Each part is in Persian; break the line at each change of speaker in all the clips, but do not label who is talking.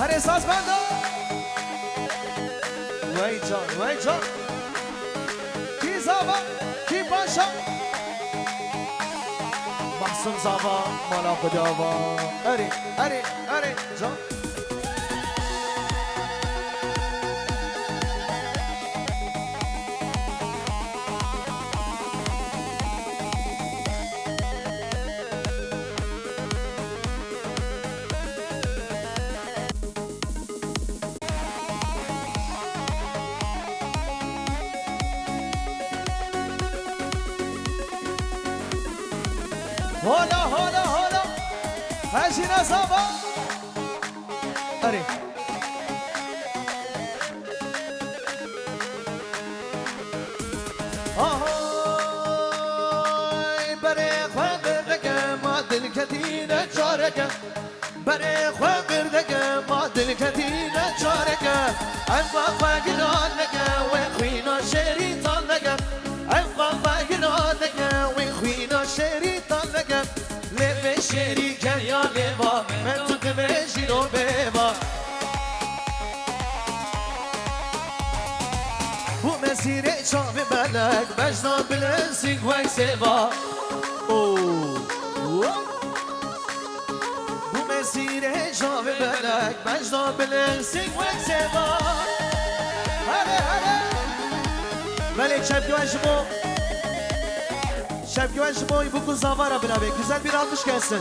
هر احساس بنده وای جان وای جان کی زابا کی باشا محسن زابا مالا خداوا اری اری اری جان هولا هولا هولا هاشينا صابا أري هاي بريق وقردك ما دلكتينا جارك بريق وقردك ما دلكتينا جارك أبقى فاقرانك وخوينا شريطانك أبقى فاقرانك وخوينا شريطانك لبه شريك يا لبا من تو تبشي رو ببا و مسیر چاوی ملک بجنا بلنسیگ وی سوا و مسیر چاوی ملک بجنا بلنسیگ وی سوا هره هره ملک شبگوان شما شبگوان شما این بکن زاوارا بنابه güzel bir alkış gelsin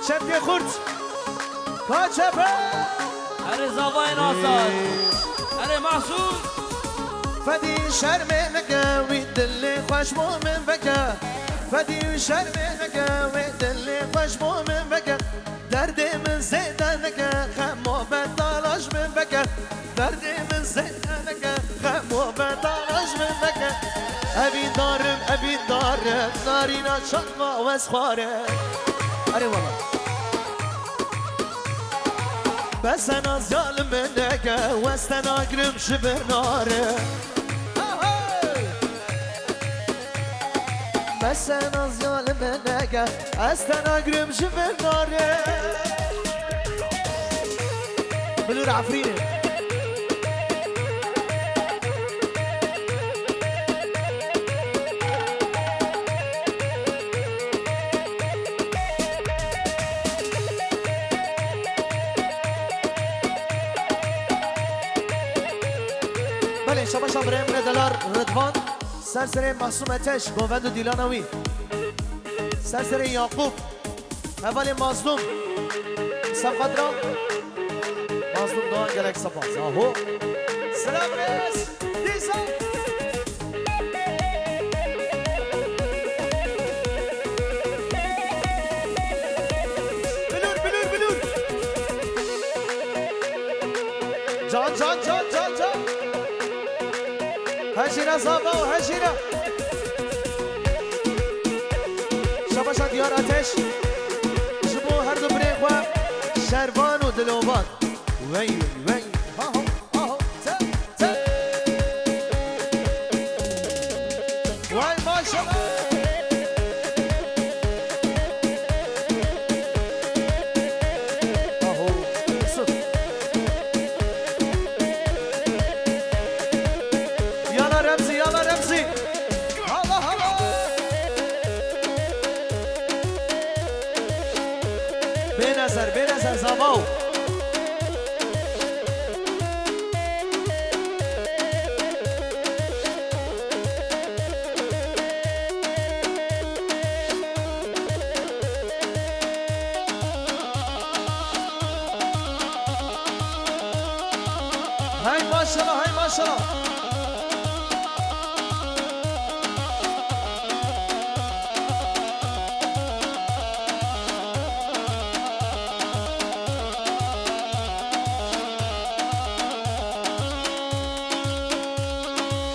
şebge kurt kaçepe
هره زاوای ناسار هره محسود
فدي شرمك ويدلي خوش مؤمن بك فدي شرمك ويدلي خوش مؤمن بك دردي من زيدانك خمو بطلاش من بك دردي من زيدانك خمو بطلاش من بك أبي دارم نارينا شقا واسخارم أري والله بس أنا ظالم منك واستنا أقرب شبه نارم بس أنا ظالم منك واستنا أقرب شبه نارم بلور عفريني بله شما برای من دلار رضوان سرسره معصوم اتش گووند و دیلانوی سرسره یعقوب اول مظلوم سبقدرا مظلوم دوان گلک سپاس آهو سلام رئیس دیسا بلور بلور بلور جان جان جان جان جان هشينا صابا وهشينا شباشا ديار اتش شبو هردو بريخوا شربان ودلوبان وي وي هاهو هاهو تا تا واي ما شاء الله اهو صف يلا رمزي يلا رمزي هلا هلا بنظر زماو هاي ما شاء الله هاي ما شاء الله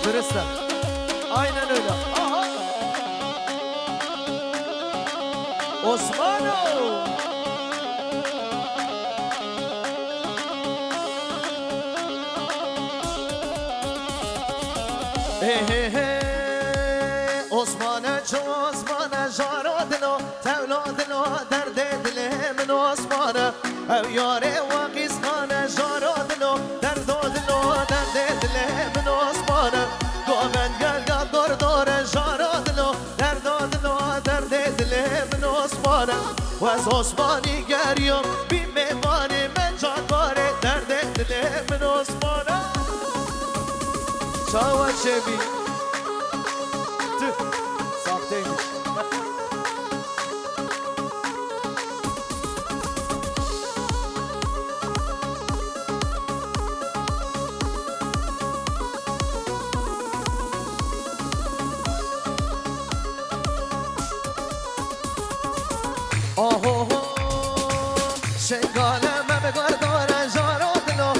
درسته aynen öyle aha Osmano Osmane jaradino tevladino derde dilim Osmane ev yare vakis khane دل من عثمانه گومن گل دور دور جارا دلو درد دل من عثمانه و از عثمانی گریم بی میوانی من جانواره درد دل من عثمانه شاوت شبی تو ساخته ایش آهو شنگالم بگار داره جارا دلو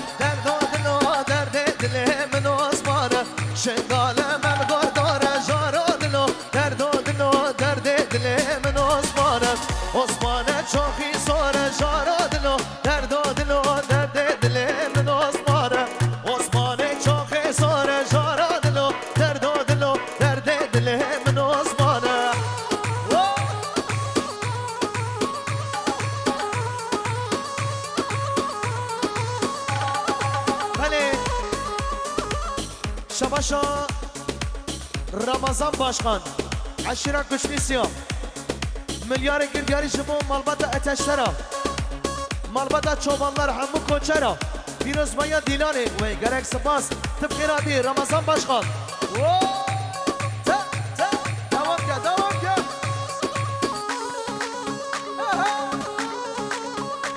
درد دل من عثمانه شنگالم بگار داره جارا دلو درد دل من عثمانه عثمانه چوخی سوره جارا دلو درد دل من عثمانه عثمانه چوخی سوره جارا دلو درد دل من عثمانه شباشا رمضان باشخان عشیره کشمیسیا ملیار گرگاری شما مالبات اتشترا مالبات چوبانlar همو کنچرا دیروز مایا دیلانه و گرک سپاس طبقی رادی رمضان باشخان دوام که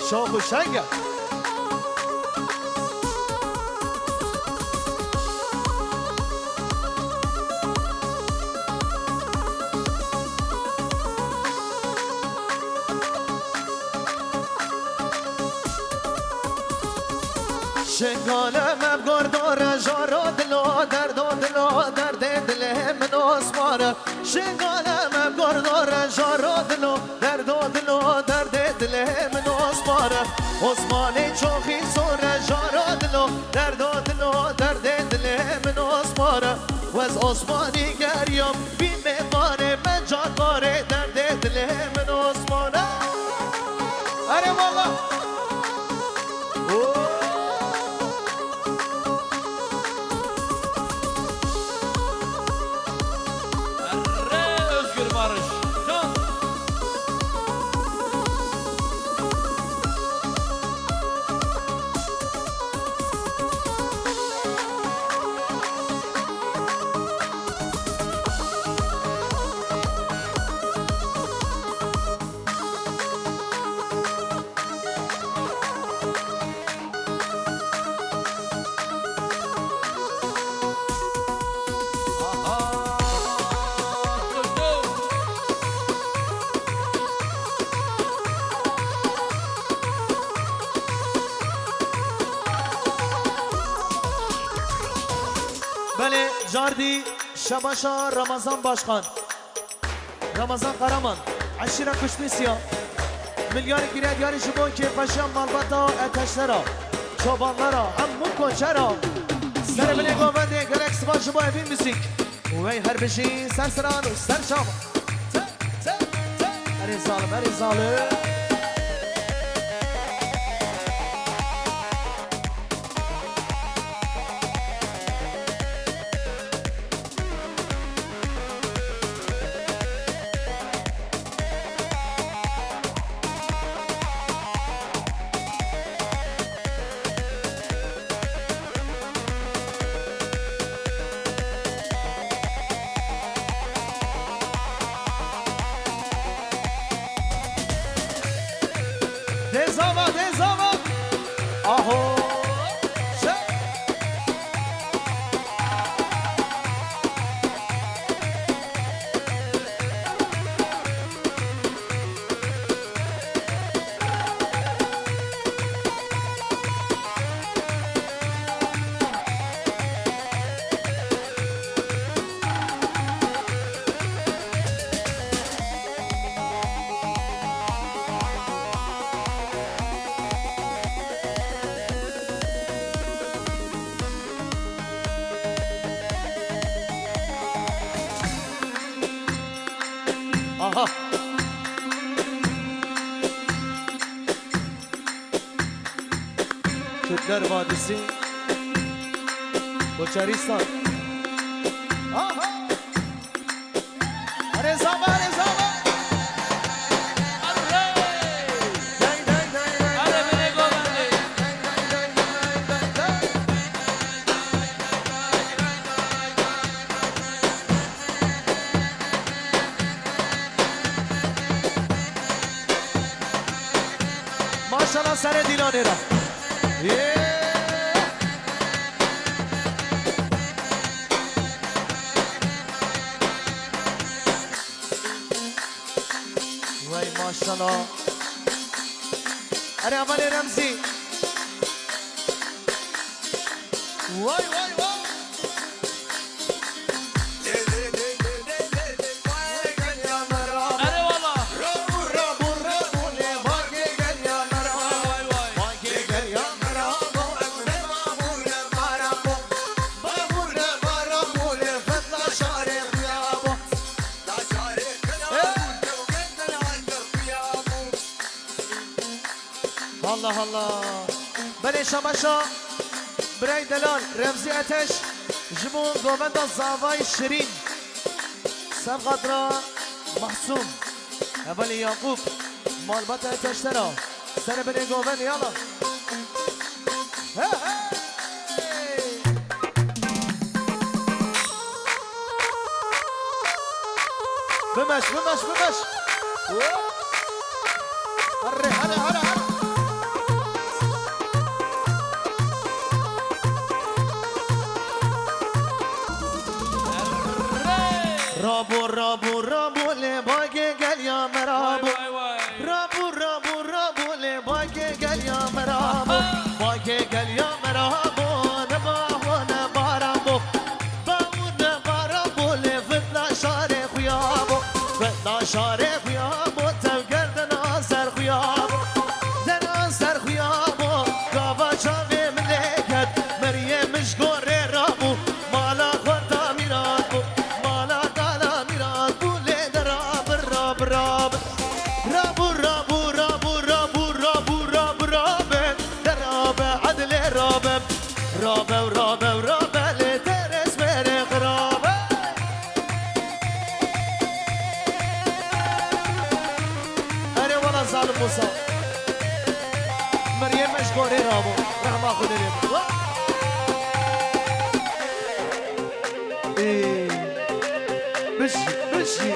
شوق و شنگه شنگالم ابگار داره جارا دلو درد دل من عثمانه شنگالم ابگار داره جارا دلو درد دل من عثمانه عثمانه چوخی سوره جارا دلو درد دل من عثمانه و از عثمانی گریم بی میوانه من جانواره درد دل من عثمانه اره والا بله جاردی شباشا رمضان باشخان رمضان قرامان عشیره کشمیسیا ملیار گیره دیاری شبون که پشم مالباتا اتشترا چوبانلارا همو کنچرا سر بله گوونده گرک سبا شبا اوین موسیک وی هر بشی سر سران و سر شام اری ظالم دزاما آهو آها Kürtler Vadisi بوچاریستان آها اره زابا اره زابا دای دای دای دای
اره بره گوبنده
ماشاءالله سر دیلانه را وای ماشاءالله اره اول رمزی وای وای وای
اره والا
الله الله بله شباشا برای دلال رمزی اتش جمون گوبند زاوای شیرین سبقدرا محسوم اول یعقوب مالبات اتش ترا سر بله گوبند یالا بمش بمش بمش هره هره هره هره رابو رابو رابو لباقي قال يا مرابو رابو رابو رابو لباقي قال يا مرابو باقي قال يا مرابو نباهو نبارابو بابو نبارابو لفتنا شاري خيابو فتنا شاري خيابو تبقر دناصر خيابو دناصر خيابو قابا شافي ملكت مريم مشقوري رابو مالا خورتا ميرابو رابه ورابه ورابه لترس برق رابه اره والا ظالم موسى مريم مشغوري رابو رحمة خود اليوم ايه بشي بشي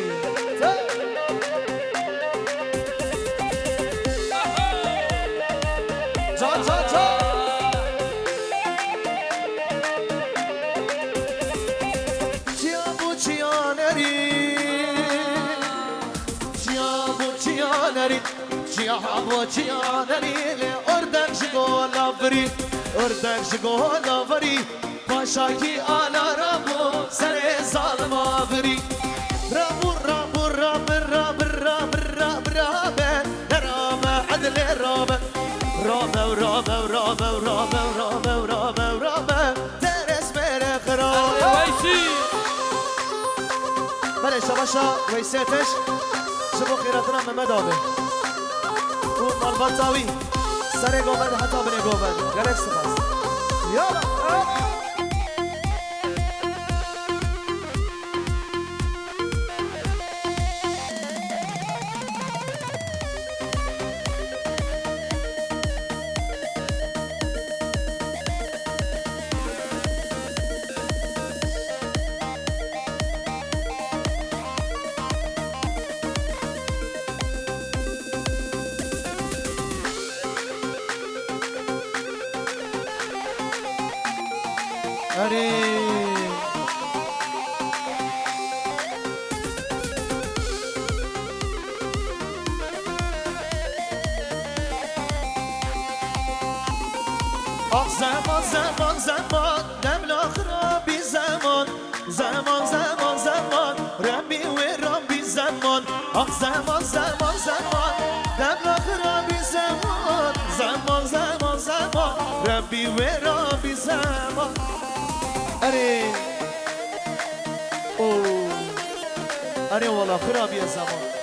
جان جان جان Ciabo cianeri le ordek şgola vri ordek şgola vri paşa ki ala rabu sere zalma vri rabu rabu rabu rabu rabu rabu rabu rabu adle rabu rabu rabu rabu rabu rabu rabu rabu teres bere khara
ویسی
بله شباشا ویسیتش شبو خیراتنا محمد آبه اون مالبات تاوی سر گوبند حتی بنی گوبند گرک سپاس یالا اری آخ زمان زمان زمان دم لاخرابی زمان زمان زمان زمان ربی و ربی زمان آخ زمان زمان زمان دم لاخرابی زمان زمان زمان زمان ربی و ربی زمان اره اوه اره والا خرابی زمان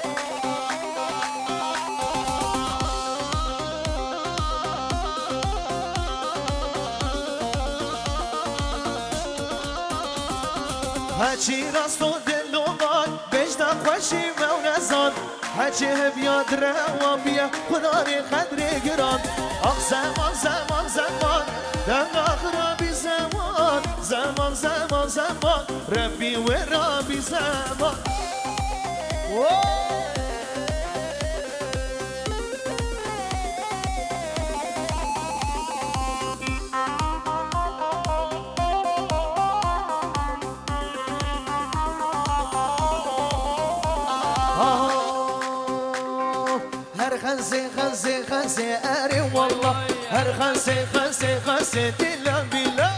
هچی راست و دل و مان بجده خوشی مونزان هچی هبیاد روان بیا خدا ری خدر گران آخ زمان زمان زمان دم آخرابی زمان زمان زمان زمان ربی و رابی زمان هر خنسي خنسي خنسي أري والله هر خنسي خنسي خنسي دلا بلا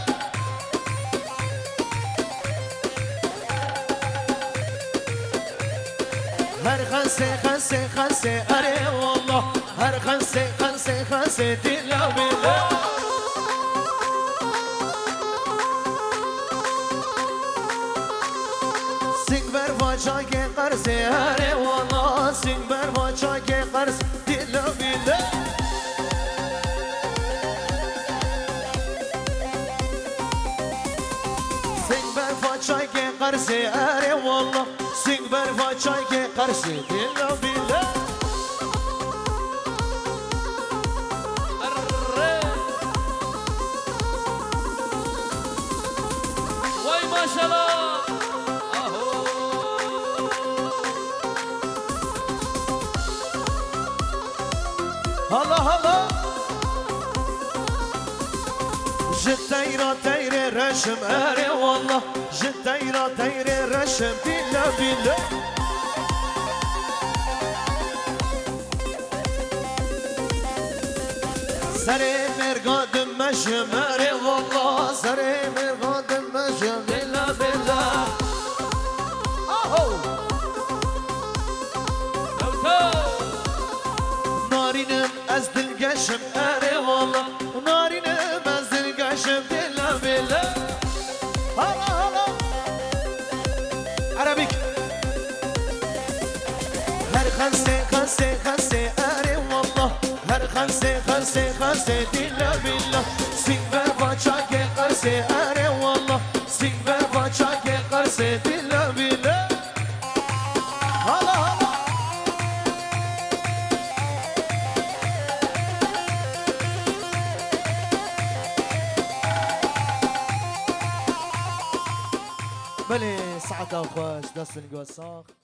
هر خنسي خنسي خنسي أري والله هر خنسي خنسي خنسي دلا بلا سنبر واجاك قرسي أري والله سنبر واجاك قرسي دلا بلا سنبر واجاك قرسي أري والله سنبر واجاك قرسي دلا بلا
وای ماشاءالله
هلا هلا جتيرا تيري رشم أري والله جتيرا تيري رشم بلا بلا سري مرقاد مشم أري والله سري مرقاد مشم بلا بلا نارينم از دل گشم اره والله نارينم از دل گشم دلا بلا هلا هلا عربيك هر خمسة خمسة خمسة اره والله هر خمسة خمسة خمسة دلا بلا سنبر باچاك قرسة اره والله سنبر باچاك قرسة دلا بلا هلا هلا بله ساعتها خوش دست نگاه ساخت